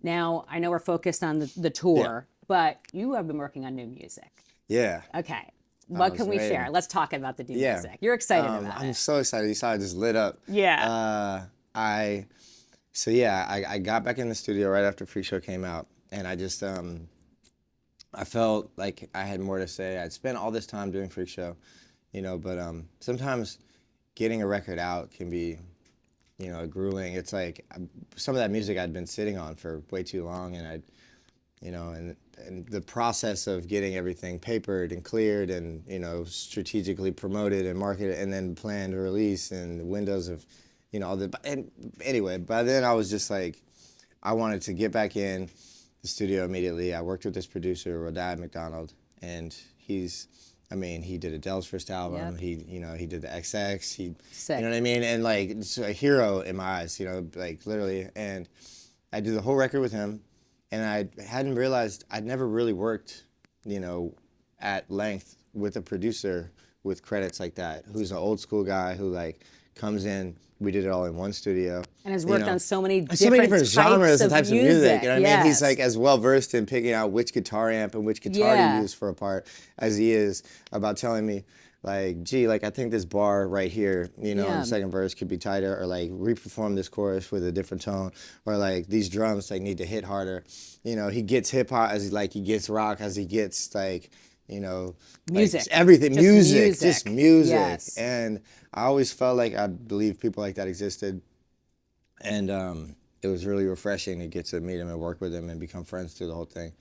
Now, I know we're focused on the tour, but you have been working on new music. Yeah. Okay. What can we share? Let's talk about the new music. You're excited about it. I'm so excited. You saw I just lit up. Yeah. I got back in the studio right after Freak Show came out, and I just I felt like I had more to say. I'd spent all this time doing Freak Show, but sometimes getting a record out can be, grueling. It's like some of that music I'd been sitting on for way too long, and and the process of getting everything papered and cleared and, strategically promoted and marketed and then planned to release and the windows of, and anyway, by then I was just like, I wanted to get back in the studio immediately. I worked with this producer, Rodad McDonald, and he did Adele's first album. Yep. He did the XX. Sick. You know what I mean? And like, it's a hero in my eyes, like literally. And I did the whole record with him, and I hadn't realized I'd never really worked, at length with a producer with credits like that, who's an old school guy who like comes in. We did it all in one studio. And has worked on so many different genres and types of music. You know what I mean? He's Yes. like as well versed in picking out which guitar amp and which guitar to use for a part as he is about telling me, like, gee, like I think this bar right here, in the second verse could be tighter, or like reperform this chorus with a different tone, or like these drums like need to hit harder. He gets hip hop as he gets rock, as he gets like, music, like everything, just music. Yes. And I always felt like I believed people like that existed. And it was really refreshing to get to meet him and work with him and become friends through the whole thing.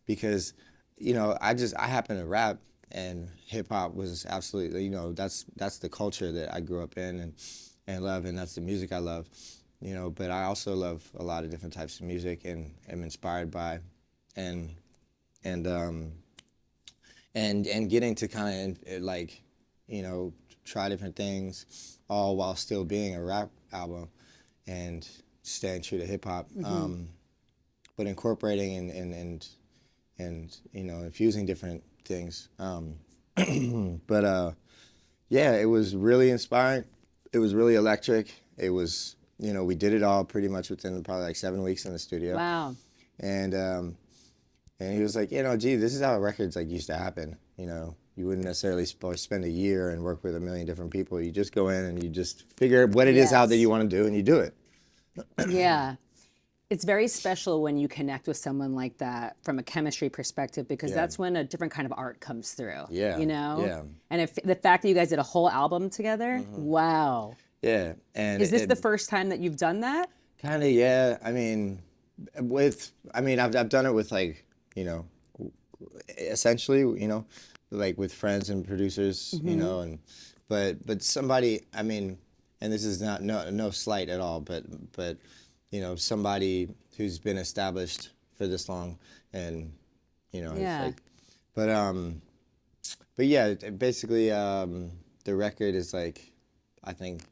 Because, I happen to rap, and hip hop was absolutely, that's the culture that I grew up in and love, and that's the music I love. But I also love a lot of different types of music and am inspired by, and getting to kind of like, try different things, all while still being a rap album and staying true to hip hop, but incorporating and infusing different things. But it was really inspiring. It was really electric. It was, we did it all pretty much within probably like 7 weeks in the studio. Wow. And he was like, gee, this is how records like used to happen. You wouldn't necessarily spend a year and work with a million different people. You just go in and you just figure what it is out that you want to do, and you do it. Yeah. It's very special when you connect with someone like that from a chemistry perspective, because that's when a different kind of art comes through. Yeah. Yeah. And if the fact that you guys did a whole album together, wow. Yeah. And is this the first time that you've done that? Kind of, yeah. I mean, I've done it with like, essentially, like with friends and producers, and but somebody, and this is not no slight at all, but somebody who's been established for this long, and it's like, but yeah, basically the record is like, I think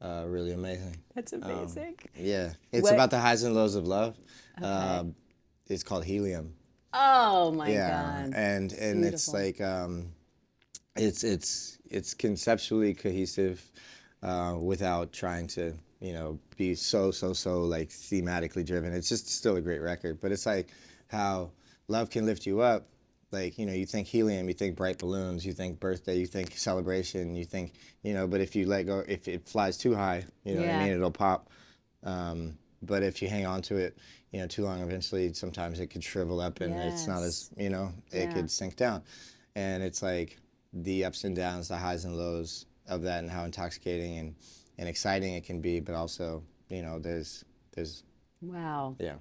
really amazing. That's amazing. Yeah, it's about the highs and lows of love. Okay. It's called Helium. Oh my God. And it's like it's conceptually cohesive without trying to be so like thematically driven. It's just still a great record, but it's like how love can lift you up. Like, you think helium, you think bright balloons, you think birthday, you think celebration, you think, but if you let go, if it flies too high, what I mean, it'll pop. But if you hang on to it, too long, eventually, sometimes it could shrivel up and it's not as, it could sink down. And it's like the ups and downs, the highs and lows of that, and how intoxicating and exciting it can be, but also, there's wow. Yeah.